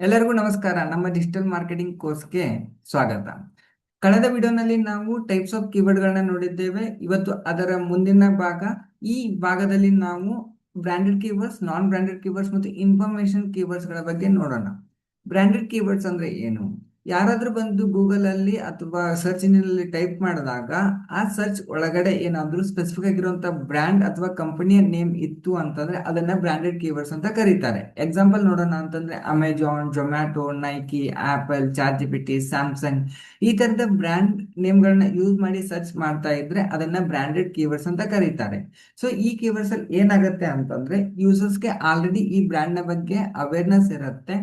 ಎಲ್ಲರಿಗೂ ನಮಸ್ಕಾರ. ನಮ್ಮ ಡಿಜಿಟಲ್ ಮಾರ್ಕೆಟಿಂಗ್ ಕೋರ್ಸ್ಗೆ ಸ್ವಾಗತ. ಕಳೆದ ವಿಡಿಯೋನಲ್ಲಿ ನಾವು ಟೈಪ್ಸ್ ಆಫ್ ಕೀವರ್ಡ್ಗಳನ್ನ ನೋಡಿದ್ದೇವೆ. ಇವತ್ತು ಅದರ ಮುಂದಿನ ಭಾಗ. ಈ ಭಾಗದಲ್ಲಿ ನಾವು ಬ್ರಾಂಡೆಡ್ ಕೀವರ್ಡ್ಸ್, ನಾನ್ ಬ್ರಾಂಡೆಡ್ ಕೀವರ್ಡ್ಸ್ ಮತ್ತು ಇನ್ಫಾರ್ಮೇಶನ್ ಕೀವರ್ಡ್ಸ್ ಗಳ ಬಗ್ಗೆ ನೋಡೋಣ. ಬ್ರಾಂಡೆಡ್ ಕೀವರ್ಡ್ಸ್ ಅಂದ್ರೆ ಏನು? ಯಾರಾದ್ರೂ ಬಂದು ಗೂಗಲ್ ಅಲ್ಲಿ ಅಥವಾ ಸರ್ಚ್ ಇಂಜಿನ್ ಅಲ್ಲಿ ಟೈಪ್ ಮಾಡಿದಾಗ ಆ ಸರ್ಚ್ ಒಳಗಡೆ ಏನಾದ್ರೂ ಸ್ಪೆಸಿಫಿಕ್ ಆಗಿರುವಂತ ಬ್ರ್ಯಾಂಡ್ ಅಥವಾ ಕಂಪನಿಯ ನೇಮ್ ಇತ್ತು ಅಂತಂದ್ರೆ ಅದನ್ನ ಬ್ರಾಂಡೆಡ್ ಕೀವರ್ಡ್ಸ್ ಅಂತ ಕರೀತಾರೆ. ಎಕ್ಸಾಂಪಲ್ ನೋಡೋಣ ಅಂತಂದ್ರೆ Amazon, Zomato, Nike, Apple, ChatGPT, Samsung ಈ ತರದ ಬ್ರ್ಯಾಂಡ್ ನೇಮ್ಗಳನ್ನ ಯೂಸ್ ಮಾಡಿ ಸರ್ಚ್ ಮಾಡ್ತಾ ಇದ್ರೆ ಅದನ್ನ ಬ್ರಾಂಡೆಡ್ ಕೀವರ್ಡ್ಸ್ ಅಂತ ಕರೀತಾರೆ. ಸೊ ಈ ಕೀವರ್ಡ್ಸ್ ಅಲ್ಲಿ ಏನಾಗುತ್ತೆ ಅಂತಂದ್ರೆ ಯೂಸರ್ಸ್ಗೆ ಆಲ್ರೆಡಿ ಈ ಬ್ರ್ಯಾಂಡ್ ನ ಬಗ್ಗೆ ಅವೇರ್ನೆಸ್ ಇರುತ್ತೆ.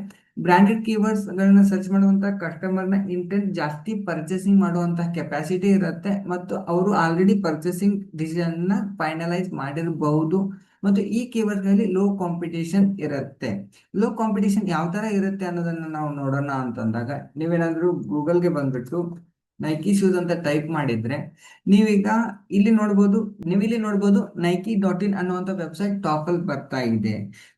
ಬ್ರಾಂಡೆಡ್ ಕೀವರ್ಡ್ಸ್ ಗಳನ್ನ ಸರ್ಚ್ ಮಾಡುವಂತ ಕಸ್ಟಮರ್ ನ ಇಂಟೆಂಟ್ ಜಾಸ್ತಿ ಪರ್ಚೇಸಿಂಗ್ ಮಾಡುವಂತಹ ಕೆಪಾಸಿಟಿ ಇರುತ್ತೆ ಮತ್ತು ಅವರು ಆಲ್ರೆಡಿ ಪರ್ಚೇಸಿಂಗ್ ಡಿಸಿಷನ್ ನ ಫೈನಲೈಸ್ ಮಾಡಿರಬಹುದು. ಮತ್ತು ಈ ಕೀವರ್ಡ್ ಗಳಲ್ಲಿ ಲೋ ಕಾಂಪಿಟೇಷನ್ ಇರುತ್ತೆ. ಲೋ ಕಾಂಪಿಟೇಷನ್ ಯಾವ ತರ ಇರುತ್ತೆ ಅನ್ನೋದನ್ನ ನಾವು ನೋಡೋಣ ಅಂತಂದಾಗ ನೀವೇನಾದ್ರೂ ಗೂಗಲ್ಗೆ ಬಂದ್ಬಿಟ್ಟು ನೈಕಿ ಶೂಸ್ ಅಂತ ಟೈಪ್ ಮಾಡಿದ್ರೆ ನೀವೀಗ ಇಲ್ಲಿ ನೋಡ್ಬೋದು Nike.in ಅನ್ನುವಂಥ ವೆಬ್ಸೈಟ್ ಟಾಪ್ ಅಲ್ಲಿ ಬರ್ತಾ ಇದೆ.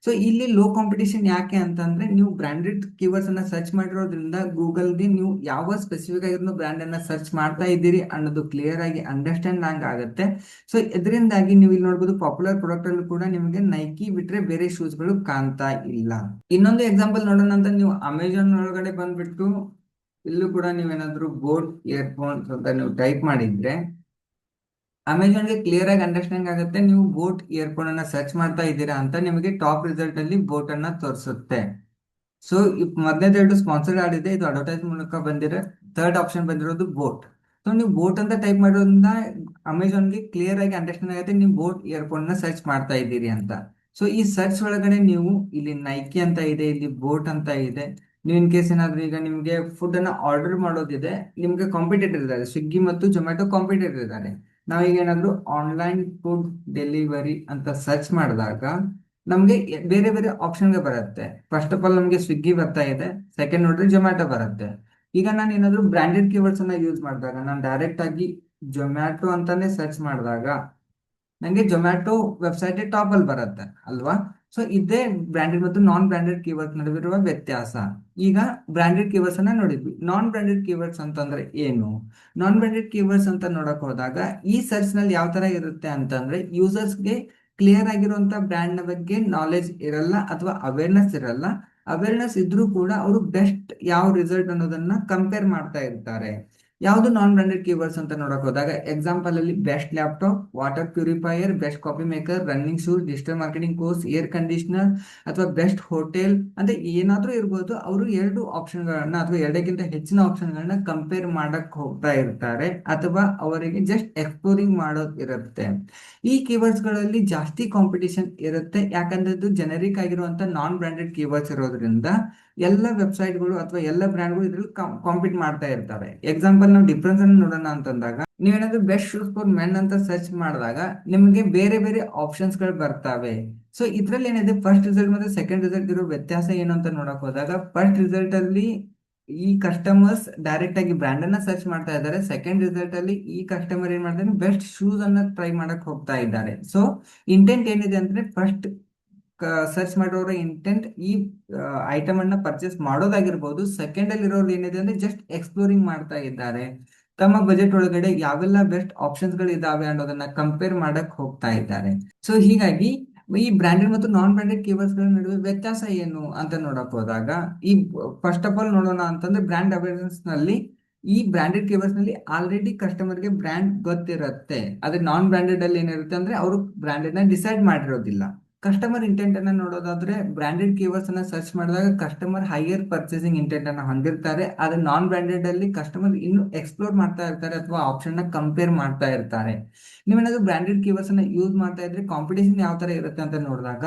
ಸೊ ಇಲ್ಲಿ ಲೋ ಕಾಂಪಿಟೇಷನ್ ಯಾಕೆ ಅಂತಂದ್ರೆ ನೀವು ಬ್ರಾಂಡೆಡ್ ಕೀವರ್ಡ್ಸ್ ಅನ್ನ ಸರ್ಚ್ ಮಾಡಿರೋದ್ರಿಂದ ಗೂಗಲ್ಗೆ ನೀವು ಯಾವ ಸ್ಪೆಸಿಫಿಕ್ ಆಗಿರೋ ಬ್ರ್ಯಾಂಡ್ ಅನ್ನ ಸರ್ಚ್ ಮಾಡ್ತಾ ಇದ್ದೀರಿ ಅನ್ನೋದು ಕ್ಲಿಯರ್ ಆಗಿ ಅಂಡರ್ಸ್ಟ್ಯಾಂಡ್ ಆಗುತ್ತೆ. ಸೊ ಇದರಿಂದಾಗಿ ನೀವು ಇಲ್ಲಿ ನೋಡ್ಬೋದು ಪಾಪ್ಯುಲರ್ ಪ್ರಾಡಕ್ಟ್ ಅಲ್ಲಿ ಕೂಡ ನಿಮಗೆ ನೈಕಿ ಬಿಟ್ರೆ ಬೇರೆ ಶೂಸ್ ಗಳು ಕಾಣ್ತಾ ಇಲ್ಲ. ಇನ್ನೊಂದು ಎಕ್ಸಾಂಪಲ್ ನೋಡೋಣ ಅಂತ ನೀವು ಅಮೆಜಾನ್ ಒಳಗಡೆ ಬಂದ್ಬಿಟ್ಟು ಇಲ್ಲೂ ಕೂಡ ನೀವೇನಾದ್ರೂ ಬೋಟ್ ಇಯರ್ಫೋನ್ಸ್ ಅಂತ ನೀವು ಟೈಪ್ ಮಾಡಿದ್ರೆ ಅಮೆಜಾನ್ಗೆ ಕ್ಲಿಯರ್ ಆಗಿ ಅಂಡರ್ಸ್ಟ್ಯಾಂಡ್ ಆಗುತ್ತೆ ನೀವು ಬೋಟ್ ಇಯರ್ಫೋನ್ ಅನ್ನ ಸರ್ಚ್ ಮಾಡ್ತಾ ಇದ್ದೀರಾ ಅಂತ. ನಿಮಗೆ ಟಾಪ್ ರಿಸಲ್ಟ್ ಅಲ್ಲಿ ಬೋಟ್ ಅನ್ನ ತೋರಿಸುತ್ತೆ. ಸೊ ಮೊದಲನೇದು ಸ್ಪಾನ್ಸರ್ಡ್ ಆಡ್ ಇದೆ, ಇದು ಅಡ್ವರ್ಟೈಸ್ ಮೂಲಕ ಬಂದಿರೋ ಥರ್ಡ್ ಆಪ್ಷನ್ ಬಂದಿರೋದು ಬೋಟ್. ಸೊ ನೀವು ಬೋಟ್ ಅಂತ ಟೈಪ್ ಮಾಡೋದ್ರಿಂದ ಅಮೆಜಾನ್ಗೆ ಕ್ಲಿಯರ್ ಆಗಿ ಅಂಡರ್ಸ್ಟ್ಯಾಂಡ್ ಆಗುತ್ತೆ ನೀವು ಬೋಟ್ ಇಯರ್ಫೋನ್ ನ ಸರ್ಚ್ ಮಾಡ್ತಾ ಇದ್ದೀರಿ ಅಂತ. ಸೊ ಈ ಸರ್ಚ್ ಒಳಗಡೆ ನೀವು ಇಲ್ಲಿ ನೈಕಿ ಅಂತ ಇದೆ, ಇಲ್ಲಿ ಬೋಟ್ ಅಂತ ಇದೆ. ನೀವು ಇನ್ ಕೇಸ್ ಏನಾದ್ರೂ ಈಗ ನಿಮ್ಗೆ ಫುಡ್ ಅನ್ನ ಆರ್ಡರ್ ಮಾಡೋದಿದೆ, ನಿಮ್ಗೆ ಕಾಂಪಿಟೇಟರ್ ಇದ್ದಾರೆ, ಸ್ವಿಗ್ಗಿ ಮತ್ತು ಜೊಮ್ಯಾಟೊ ಕಾಂಪಿಟೇಟರ್ ಇದ್ದಾರೆ. ನಾವೀಗ ಏನಾದ್ರು ಆನ್ಲೈನ್ ಫುಡ್ ಡೆಲಿವರಿ ಅಂತ ಸರ್ಚ್ ಮಾಡಿದಾಗ ನಮ್ಗೆ ಬೇರೆ ಬೇರೆ ಆಪ್ಷನ್ ಬರುತ್ತೆ. ಫಸ್ಟ್ ಆಫ್ ಆಲ್ ನಮ್ಗೆ ಸ್ವಿಗ್ಗಿ ಬರ್ತಾ ಇದೆ, ಸೆಕೆಂಡ್ ನೋಡಿದ್ರೆ ಜೊಮ್ಯಾಟೊ ಬರುತ್ತೆ. ಈಗ ನಾನು ಏನಾದ್ರು ಬ್ರಾಂಡೆಡ್ ಕೀವರ್ಡ್ಸ್ ಅನ್ನ ಯೂಸ್ ಮಾಡಿದಾಗ ನಾನು ಡೈರೆಕ್ಟ್ ಆಗಿ ಜೊಮ್ಯಾಟೊ ಅಂತಾನೆ ಸರ್ಚ್ ಮಾಡಿದಾಗ ನಂಗೆ ಜೊಮ್ಯಾಟೊ ವೆಬ್ಸೈಟ್ ಟಾಪ್ ಅಲ್ಲಿ ಬರುತ್ತೆ ಅಲ್ವಾ. ಸೊ ಇದೇ ಬ್ರಾಂಡೆಡ್ ಮತ್ತು ನಾನ್ ಬ್ರಾಂಡೆಡ್ ಕೀವರ್ಡ್ಸ್ ನಡುವಿರುವ ವ್ಯತ್ಯಾಸ. ಈಗ ಬ್ರಾಂಡೆಡ್ ಕೀವರ್ಡ್ಸ್ ಅನ್ನ ನೋಡಿದ್ವಿ. ನಾನ್ ಬ್ರಾಂಡೆಡ್ ಕೀವರ್ಡ್ಸ್ ಅಂತಂದ್ರೆ ಏನು? ನಾನ್ ಬ್ರಾಂಡೆಡ್ ಕೀವರ್ಡ್ಸ್ ಅಂತ ನೋಡಕ್ ಹೋದಾಗ ಈ ಸರ್ಚ್ ನಲ್ಲಿ ಯಾವ ತರ ಇರುತ್ತೆ ಅಂತಂದ್ರೆ ಯೂಸರ್ಸ್ಗೆ ಕ್ಲಿಯರ್ ಆಗಿರುವಂತ ಬ್ರ್ಯಾಂಡ್ ನ ಬಗ್ಗೆ ನಾಲೆಜ್ ಇರಲ್ಲ ಅಥವಾ ಅವೇರ್ನೆಸ್ ಇರಲ್ಲ. ಅವೇರ್ನೆಸ್ ಇದ್ರೂ ಕೂಡ ಅವರು ಬೆಸ್ಟ್ ಯಾವ ರಿಸಲ್ಟ್ ಅನ್ನೋದನ್ನ ಕಂಪೇರ್ ಮಾಡ್ತಾ ಇರ್ತಾರೆ. ಯಾವುದು ನಾನ್ ಬ್ರಾಂಡೆಡ್ ಕೀವರ್ಡ್ಸ್ ಅಂತ ನೋಡಕ್ ಹೋದಾಗ ಎಕ್ಸಾಂಪಲ್ ಅಲ್ಲಿ best laptop, water purifier, best coffee maker, running shoes, digital marketing course, air conditioner ಅಥವಾ ಬೆಸ್ಟ್ ಹೋಟೆಲ್ ಅಂತ ಏನಾದ್ರೂ ಇರ್ಬೋದು. ಅವರು ಎರಡು ಆಪ್ಷನ್ ಗಳನ್ನ ಅಥವಾ ಎರಡಕ್ಕಿಂತ ಹೆಚ್ಚಿನ ಆಪ್ಷನ್ ಗಳನ್ನ ಕಂಪೇರ್ ಮಾಡಕ್ ಹೋಗ್ತಾ ಇರ್ತಾರೆ ಅಥವಾ ಅವರಿಗೆ ಜಸ್ಟ್ ಎಕ್ಸ್ಪ್ಲೋರಿಂಗ್ ಮಾಡೋದು ಇರುತ್ತೆ. ಈ ಕೀವರ್ಡ್ಸ್ ಗಳಲ್ಲಿ ಜಾಸ್ತಿ ಕಾಂಪಿಟೇಷನ್ ಇರುತ್ತೆ, ಯಾಕಂದ್ರೆ ಇದು ಜನರಿಕ್ ಆಗಿರುವಂತ ನಾನ್ ಬ್ರಾಂಡೆಡ್ ಕೀವರ್ಡ್ಸ್ ಇರೋದ್ರಿಂದ ಎಲ್ಲ ವೆಬ್ಸೈಟ್ಗಳು ಅಥವಾ ಎಲ್ಲ ಬ್ರ್ಯಾಂಡ್ಗಳು ಇದ್ರಲ್ಲಿ ಕಾಂಪೀಟ್ ಮಾಡ್ತಾ ಇರ್ತವೆ. ಎಕ್ಸಾಂಪಲ್ ನಾವು ಡಿಫ್ರೆನ್ಸ್ ಅನ್ನು ನೋಡೋಣ ಅಂತಂದಾಗ ನೀವೇನಾದ್ರೂ ಬೆಸ್ಟ್ ಶೂಸ್ ಫಾರ್ ಮೆನ್ ಅಂತ ಸರ್ಚ್ ಮಾಡಿದಾಗ ನಿಮಗೆ ಬೇರೆ ಬೇರೆ ಆಪ್ಷನ್ಸ್ ಗಳು ಬರ್ತವೆ. ಸೊ ಇದ್ರಲ್ಲಿ ಏನಿದೆ, ಫಸ್ಟ್ ರಿಸಲ್ಟ್ ಮತ್ತೆ ಸೆಕೆಂಡ್ ರಿಸಲ್ಟ್ ಇರೋ ವ್ಯತ್ಯಾಸ ಏನು ಅಂತ ನೋಡಕ್ ಹೋದಾಗ ಫಸ್ಟ್ ರಿಸಲ್ಟ್ ಅಲ್ಲಿ ಈ ಕಸ್ಟಮರ್ಸ್ ಡೈರೆಕ್ಟ್ ಆಗಿ ಬ್ರ್ಯಾಂಡ್ ಅನ್ನ ಸರ್ಚ್ ಮಾಡ್ತಾ ಇದ್ದಾರೆ. ಸೆಕೆಂಡ್ ರಿಸಲ್ಟ್ ಅಲ್ಲಿ ಈ ಕಸ್ಟಮರ್ ಏನ್ ಮಾಡ್ತಾರೆ, ಬೆಸ್ಟ್ ಶೂಸ್ ಅನ್ನ ಟ್ರೈ ಮಾಡಕ್ ಹೋಗ್ತಾ ಇದ್ದಾರೆ. ಸೊ ಇಂಟೆಂಟ್ ಏನಿದೆ ಅಂದ್ರೆ ಫಸ್ಟ್ ಸರ್ಚ್ ಮಾಡಿರೋರ ಇಂಟೆಂಟ್ ಈ ಐಟಮ್ ಅನ್ನ ಪರ್ಚೇಸ್ ಮಾಡೋದಾಗಿರ್ಬೋದು. ಸೆಕೆಂಡ್ ಅಲ್ಲಿ ಇರೋರು ಏನಿದೆ ಅಂದ್ರೆ ಜಸ್ಟ್ ಎಕ್ಸ್ಪ್ಲೋರಿಂಗ್ ಮಾಡ್ತಾ ಇದ್ದಾರೆ. ತಮ್ಮ ಬಜೆಟ್ ಒಳಗಡೆ ಯಾವೆಲ್ಲ ಬೆಸ್ಟ್ ಆಪ್ಷನ್ಸ್ ಗಳು ಇದಾವೆ ಅನ್ನೋದನ್ನ ಕಂಪೇರ್ ಮಾಡಕ್ ಹೋಗ್ತಾ ಇದ್ದಾರೆ. ಸೊ ಹೀಗಾಗಿ ಈ ಬ್ರಾಂಡೆಡ್ ಮತ್ತು ನಾನ್ ಬ್ರಾಂಡೆಡ್ ಕೀವರ್ಡ್ಸ್ ಗಳ ನಡುವೆ ವ್ಯತ್ಯಾಸ ಏನು ಅಂತ ನೋಡಕ್ ಹೋದಾಗ ಈ ಫಸ್ಟ್ ಆಫ್ ಆಲ್ ನೋಡೋಣ ಅಂತಂದ್ರೆ ಬ್ರ್ಯಾಂಡ್ ಅವೇರ್ನೆಸ್ ನಲ್ಲಿ ಈ ಬ್ರಾಂಡೆಡ್ ಕೀವರ್ಡ್ಸ್ ನಲ್ಲಿ ಆಲ್ರೆಡಿ ಕಸ್ಟಮರ್ಗೆ ಬ್ರ್ಯಾಂಡ್ ಗೊತ್ತಿರುತ್ತೆ. ಅದೇ ನಾನ್ ಬ್ರಾಂಡೆಡ್ ಅಲ್ಲಿ ಏನಿರುತ್ತೆ ಅಂದ್ರೆ ಅವರು ಬ್ರಾಂಡೆಡ್ ನ ಡಿಸೈಡ್ ಮಾಡಿರೋದಿಲ್ಲ. ಕಸ್ಟಮರ್ ಇಂಟೆಂಟ್ ಅನ್ನ ನೋಡೋದಾದ್ರೆ ಬ್ರಾಂಡೆಡ್ ಕೀವರ್ಡ್ಸ್ ಅನ್ನ ಸರ್ಚ್ ಮಾಡಿದಾಗ ಕಸ್ಟಮರ್ ಹೈಯರ್ ಪರ್ಚೇಸಿಂಗ್ ಇಂಟೆಂಟ್ ಅನ್ನ ಹೊಂದಿರ್ತಾರೆ. ಆದ್ರೆ ನಾನ್ ಬ್ರಾಂಡೆಡ್ ಅಲ್ಲಿ ಕಸ್ಟಮರ್ ಇನ್ನು ಎಕ್ಸ್ಪ್ಲೋರ್ ಮಾಡ್ತಾ ಇರ್ತಾರೆ ಅಥವಾ ಆಪ್ಷನ್ ನ ಕಂಪೇರ್ ಮಾಡ್ತಾ ಇರ್ತಾರೆ. ನೀವೇನಾದ್ರೂ ಬ್ರಾಂಡೆಡ್ ಕೀವರ್ಡ್ಸ್ ಅನ್ನ ಯೂಸ್ ಮಾಡ್ತಾ ಇದ್ರೆ ಕಾಂಪಿಟೇಷನ್ ಯಾವ ತರ ಇರುತ್ತೆ ಅಂತ ನೋಡಿದಾಗ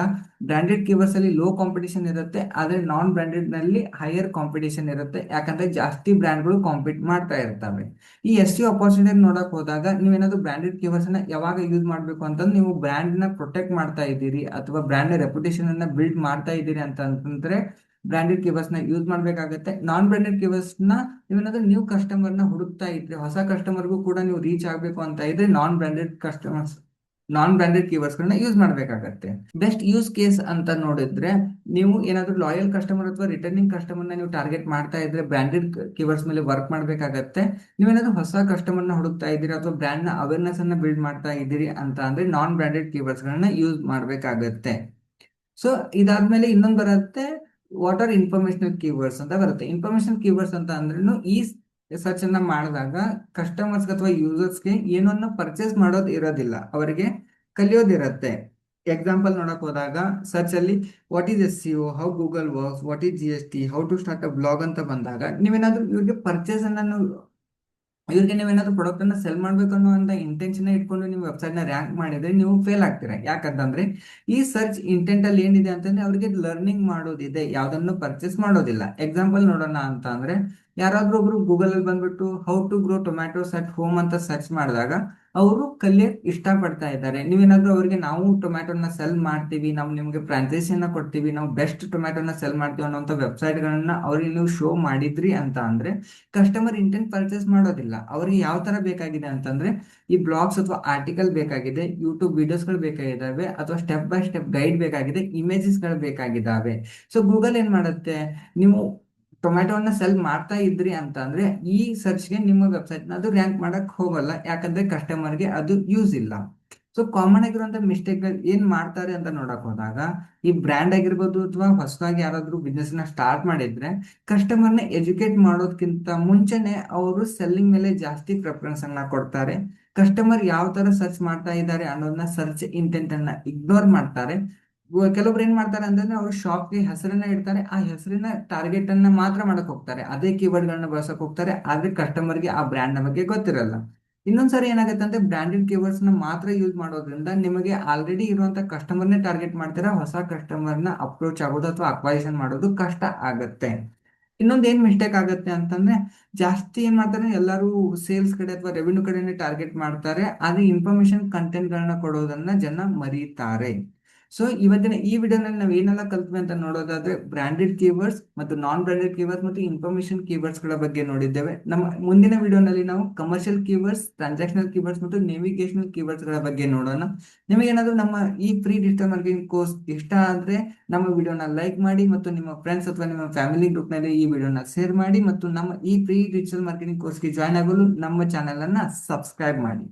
ಬ್ರಾಂಡೆಡ್ ಕೀವರ್ಡ್ಸ್ ಅಲ್ಲಿ ಲೋ ಕಾಂಪಿಟೇಷನ್ ಇರುತ್ತೆ, ಆದ್ರೆ ನಾನ್ ಬ್ರಾಂಡೆಡ್ ನಲ್ಲಿ ಹೈಯರ್ ಕಾಂಪಿಟೇಷನ್ ಇರುತ್ತೆ, ಯಾಕಂದ್ರೆ ಜಾಸ್ತಿ ಬ್ರ್ಯಾಂಡ್ಗಳು ಕಾಂಪೀಟ್ ಮಾಡ್ತಾ ಇರ್ತವೆ. ಈ ಎಸ್ ಸಿ ಅಪರ್ಚುನಿಟಿ ನೋಡಕ್ ಹೋದಾಗ ನೀವೇನಾದ್ರೂ ಬ್ರಾಂಡೆಡ್ ಕೀವರ್ಡ್ಸ್ ಅನ್ನ ಯಾವಾಗ ಯೂಸ್ ಮಾಡ್ಬೇಕು ಅಂತಂದ್ರೆ ನೀವು ಬ್ರ್ಯಾಂಡ್ ನ ಪ್ರೊಟೆಕ್ಟ್ ಮಾಡ್ತಾ ಇದ್ದೀರಿ ಅಥವಾ ಬ್ರ್ಯಾಂಡ್ ರೆಪ್ಯುಟೇಷನ್ ಅನ್ನ ಬಿಲ್ಡ್ ಮಾಡ್ತಾ ಇದ್ದೀರಿ ಅಂತಂದ್ರೆ ಬ್ರಾಂಡೆಡ್ ಕೀವರ್ಡ್ಸ್ ನ ಯೂಸ್ ಮಾಡ್ಬೇಕಾಗತ್ತೆ. ನಾನ್ ಬ್ರಾಂಡೆಡ್ ಕೀವರ್ಡ್ಸ್ ನ ನೀವೇನಾದ್ರೂ ನ್ಯೂ ಕಸ್ಟಮರ್ ನ ಹುಡುಕ್ತಾ ಇದ್ರೆ, ಹೊಸ ಕಸ್ಟಮರ್ಗೂ ಕೂಡ ನೀವು ರೀಚ್ ಆಗ್ಬೇಕು ಅಂತ ಇದ್ರೆ ನಾನ್ ಬ್ರಾಂಡೆಡ್ ಕೀವರ್ಡ್ಸ್ ಗಳನ್ನ ಯೂಸ್ ಮಾಡ್ಬೇಕಾಗತ್ತೆ. ಬೆಸ್ಟ್ ಯೂಸ್ ಕೇಸ್ ಅಂತ ನೋಡಿದ್ರೆ ನೀವು ಏನಾದರೂ ಲಾಯಲ್ ಕಸ್ಟಮರ್ ಅಥವಾ ರಿಟರ್ನಿಂಗ್ ಕಸ್ಟಮರ್ನ ನೀವು ಟಾರ್ಗೆಟ್ ಮಾಡ್ತಾ ಇದ್ರೆ ಬ್ರ್ಯಾಂಡೆಡ್ ಕೀವರ್ಡ್ಸ್ ಮೇಲೆ ವರ್ಕ್ ಮಾಡಬೇಕಾಗತ್ತೆ. ನೀವೇನಾದ್ರೂ ಹೊಸ ಕಸ್ಟಮರ್ನ ಹುಡುಕ್ತಾ ಇದ್ದೀರಿ ಅಥವಾ ಬ್ರ್ಯಾಂಡ್ನ ಅವೇರ್ನೆಸ್ ಅನ್ನ ಬಿಲ್ಡ್ ಮಾಡ್ತಾ ಇದ್ದೀರಿ ಅಂತ ಅಂದ್ರೆ ನಾನ್ ಬ್ರ್ಯಾಂಡೆಡ್ ಕೀವರ್ಡ್ಸ್ಗಳನ್ನ ಯೂಸ್ ಮಾಡಬೇಕಾಗತ್ತೆ. ಸೊ ಇದಾದ್ಮೇಲೆ ಇನ್ನೊಂದು ಬರುತ್ತೆ, ವಾಟ್ ಆರ್ ಇನ್ಫಾರ್ಮೇಶನಲ್ ಕೀವರ್ಡ್ಸ್ ಅಂತ ಬರುತ್ತೆ. ಇನ್ಫಾರ್ಮೇಶನ್ ಕೀವರ್ಡ್ಸ್ ಅಂತ ಅಂದ್ರೂ ಈ ಸರ್ಚ್ ಅನ್ನ ಮಾಡಿದಾಗ ಕಸ್ಟಮರ್ಸ್ ಅಥವಾ ಯೂಸರ್ಸ್ಗೆ ಏನನ್ನ ಪರ್ಚೇಸ್ ಮಾಡೋದು ಇರೋದಿಲ್ಲ, ಅವರಿಗೆ ಕಲಿಯೋದಿರತ್ತೆ. ಎಕ್ಸಾಂಪಲ್ ನೋಡಕ್ ಹೋದಾಗ ಸರ್ಚ್ ಅಲ್ಲಿ what is SEO, how Google works, what is GST, how to start a blog ಅಂತ ಬಂದಾಗ ನೀವೇನಾದ್ರೂ ಇವ್ರಿಗೆ ಪರ್ಚೇಸ್ ಅನ್ನ ಇವ್ರಿಗೆ ನೀವೇನಾದ್ರೂ ಪ್ರಾಡಕ್ಟ್ ಅನ್ನ ಸೆಲ್ ಮಾಡ್ಬೇಕು ಅನ್ನೋ ಇಂಟೆನ್ಷನ್ ಇಟ್ಕೊಂಡು ನೀವು ವೆಬ್ಸೈಟ್ ನ ರ್ಯಾಂಕ್ ಮಾಡಿದ್ರೆ ನೀವು ಫೇಲ್ ಆಗ್ತೀರಾ. ಯಾಕಂತಂದ್ರೆ ಈ ಸರ್ಚ್ ಇಂಟೆಂಟ್ ಅಲ್ಲಿ ಏನಿದೆ ಅಂತಂದ್ರೆ ಅವ್ರಿಗೆ ಲರ್ನಿಂಗ್ ಮಾಡೋದಿದೆ, ಯಾವ್ದನ್ನು ಪರ್ಚೇಸ್ ಮಾಡೋದಿಲ್ಲ. ಎಕ್ಸಾಂಪಲ್ ನೋಡೋಣ ಅಂತ ಅಂದ್ರೆ ಯಾರಾದ್ರೂ ಒಬ್ರು ಗೂಗಲ್ ಅಲ್ಲಿ ಬಂದ್ಬಿಟ್ಟು how to grow tomatoes at home ಅಂತ ಸರ್ಚ್ ಮಾಡಿದಾಗ ಅವರು ಕಲಿಯಕ್ ಇಷ್ಟಪಡ್ತಾ ಇದ್ದಾರೆ. ನೀವೇನಾದ್ರೂ ಅವರಿಗೆ ನಾವು ಟೊಮ್ಯಾಟೋನ ಸೆಲ್ ಮಾಡ್ತೀವಿ, ನಾವು ನಿಮ್ಗೆ ಫ್ರಾಂಚೈಸಿನ ಕೊಡ್ತೀವಿ, ನಾವು ಬೆಸ್ಟ್ ಟೊಮ್ಯಾಟೋನ ಸೆಲ್ ಮಾಡ್ತೀವಿ ಅನ್ನೋಂಥ ವೆಬ್ಸೈಟ್ ಗಳನ್ನ ಅವ್ರಿಗೆ ನೀವು ಶೋ ಮಾಡಿದ್ರಿ ಅಂತ ಅಂದ್ರೆ ಕಸ್ಟಮರ್ ಇಂಟೆಂಟ್ ಪರ್ಚೇಸ್ ಮಾಡೋದಿಲ್ಲ. ಅವ್ರಿಗೆ ಯಾವ ತರ ಬೇಕಾಗಿದೆ ಅಂತಂದ್ರೆ ಈ ಬ್ಲಾಗ್ಸ್ ಅಥವಾ ಆರ್ಟಿಕಲ್ ಬೇಕಾಗಿದೆ, ಯೂಟ್ಯೂಬ್ ವಿಡಿಯೋಸ್ಗಳು ಬೇಕಾಗಿದ್ದಾವೆ, ಅಥವಾ ಸ್ಟೆಪ್ ಬೈ ಸ್ಟೆಪ್ ಗೈಡ್ ಬೇಕಾಗಿದೆ, ಇಮೇಜಸ್ಗಳು ಬೇಕಾಗಿದ್ದಾವೆ. ಸೊ ಗೂಗಲ್ ಏನ್ ಮಾಡುತ್ತೆ, ನೀವು ಟೊಮ್ಯಾಟೋನ ಸೆಲ್ ಮಾಡ್ತಾ ಇದ್ರಿ ಅಂತ ಅಂದ್ರೆ ಈ ಸರ್ಚ್ಗೆ ನಿಮ್ಮ ವೆಬ್ಸೈಟ್ ನ ಅದು ರ್ಯಾಂಕ್ ಮಾಡಕ್ ಹೋಗಲ್ಲ, ಯಾಕಂದ್ರೆ ಕಸ್ಟಮರ್ಗೆ ಅದು ಯೂಸ್ ಇಲ್ಲ. ಸೊ ಕಾಮನ್ ಆಗಿರುವಂತ ಮಿಸ್ಟೇಕ್ ಏನ್ ಮಾಡ್ತಾರೆ ಅಂತ ನೋಡಕ್ ಹೋದಾಗ ಈ ಬ್ರ್ಯಾಂಡ್ ಆಗಿರ್ಬೋದು ಅಥವಾ ಹೊಸದಾಗಿ ಯಾರಾದ್ರೂ ಬಿಸ್ನೆಸ್ ನ ಸ್ಟಾರ್ಟ್ ಮಾಡಿದ್ರೆ ಕಸ್ಟಮರ್ನ ಎಜುಕೇಟ್ ಮಾಡೋದಕ್ಕಿಂತ ಮುಂಚೆನೆ ಅವರು ಸೆಲ್ಲಿಂಗ್ ಮೇಲೆ ಜಾಸ್ತಿ ಪ್ರಿಫರೆನ್ಸ್ ಅನ್ನ ಕೊಡ್ತಾರೆ. ಕಸ್ಟಮರ್ ಯಾವ ತರ ಸರ್ಚ್ ಮಾಡ್ತಾ ಇದ್ದಾರೆ ಅನ್ನೋದನ್ನ ಸರ್ಚ್ ಇಂಟೆಂಟ್ ಅನ್ನ ಇಗ್ನೋರ್ ಮಾಡ್ತಾರೆ. ಕೆಲವೊಬ್ರು ಏನ್ ಮಾಡ್ತಾರೆ ಅಂತಂದ್ರೆ ಅವ್ರು ಶಾಪ್ಗೆ ಹೆಸರನ್ನ ಇಡ್ತಾರೆ, ಆ ಹೆಸರಿನ ಟಾರ್ಗೆಟ್ ಅನ್ನ ಮಾತ್ರ ಮಾಡಕ್ ಹೋಗ್ತಾರೆ, ಅದೇ ಕೀವರ್ಡ್ ಗಳನ್ನ ಬಳಸಕ್ ಹೋಗ್ತಾರೆ, ಆದ್ರೆ ಕಸ್ಟಮರ್ಗೆ ಆ ಬ್ರ್ಯಾಂಡ್ ನ ಬಗ್ಗೆ ಗೊತ್ತಿರಲ್ಲ. ಇನ್ನೊಂದ್ಸರಿ ಏನಾಗುತ್ತೆ ಅಂದ್ರೆ ಬ್ರ್ಯಾಂಡೆಡ್ ಕೀವರ್ಡ್ಸ್ ನ ಮಾತ್ರ ಯೂಸ್ ಮಾಡೋದ್ರಿಂದ ನಿಮಗೆ ಆಲ್ರೆಡಿ ಇರುವಂತ ಕಸ್ಟಮರ್ನೇ ಟಾರ್ಗೆಟ್ ಮಾಡ್ತೀರಾ, ಹೊಸ ಕಸ್ಟಮರ್ನ ಅಪ್ರೋಚ್ ಆಗೋದು ಅಥವಾ ಅಕ್ವೈಷನ್ ಮಾಡೋದು ಕಷ್ಟ ಆಗತ್ತೆ. ಇನ್ನೊಂದ್ ಏನ್ ಮಿಸ್ಟೇಕ್ ಆಗುತ್ತೆ ಅಂತಂದ್ರೆ ಜಾಸ್ತಿ ಏನ್ ಮಾಡ್ತಾರೆ ಎಲ್ಲರೂ ಸೇಲ್ಸ್ ಕಡೆ ಅಥವಾ ರೆವಿನ್ಯೂ ಕಡೆನೆ ಟಾರ್ಗೆಟ್ ಮಾಡ್ತಾರೆ, ಆದ್ರೆ ಇನ್ಫಾರ್ಮೇಶನ್ ಕಂಟೆಂಟ್ ಗಳನ್ನ ಕೊಡೋದನ್ನ ಜನ ಮರೀತಾರೆ. ಸೊ ಇವತ್ತಿನ ಈ ವಿಡಿಯೋನಲ್ಲಿ ನಾವು ಏನೆಲ್ಲ ಕಲ್ತ್ವಿ ಅಂತ ನೋಡೋದಾದ್ರೆ ಬ್ರಾಂಡೆಡ್ ಕೀವರ್ಡ್ಸ್ ಮತ್ತು ನಾನ್ ಬ್ರಾಂಡೆಡ್ ಕೀವರ್ಡ್ಸ್ ಮತ್ತು ಇನ್ಫಾರ್ಮೇಶನ್ ಕೀವರ್ಡ್ಸ್ ಗಳ ಬಗ್ಗೆ ನೋಡಿದ್ದೇವೆ. ನಮ್ಮ ಮುಂದಿನ ವಿಡಿಯೋನಲ್ಲಿ ನಾವು ಕಮರ್ಷಿಯಲ್ ಕೀವರ್ಡ್ಸ್, ಟ್ರಾನ್ಸಾಕ್ಷನಲ್ ಕೀವರ್ಡ್ಸ್ ಮತ್ತು ನೇವಿಗೇಷನಲ್ ಕೀವರ್ಡ್ಸ್ ಗಳ ಬಗ್ಗೆ ನೋಡೋಣ. ನಿಮಗೇನಾದ್ರೂ ನಮ್ಮ ಈ ಫ್ರೀ ಡಿಜಿಟಲ್ ಮಾರ್ಕೆಟಿಂಗ್ ಕೋರ್ಸ್ ಇಷ್ಟ ಆದ್ರೆ ನಮ್ಮ ವಿಡಿಯೋನ ಲೈಕ್ ಮಾಡಿ ಮತ್ತು ನಿಮ್ಮ ಫ್ರೆಂಡ್ಸ್ ಅಥವಾ ನಿಮ್ಮ ಫ್ಯಾಮಿಲಿ ಗ್ರೂಪ್ ನಲ್ಲಿ ಈ ವಿಡಿಯೋನ ಶೇರ್ ಮಾಡಿ ಮತ್ತು ನಮ್ಮ ಈ ಫ್ರೀ ಡಿಜಿಟಲ್ ಮಾರ್ಕೆಟಿಂಗ್ ಕೋರ್ಸ್ಗೆ ಜಾಯ್ನ್ ಆಗಲು ನಮ್ಮ ಚಾನೆಲ್ ಅನ್ನ ಸಬ್ಸ್ಕ್ರೈಬ್ ಮಾಡಿ.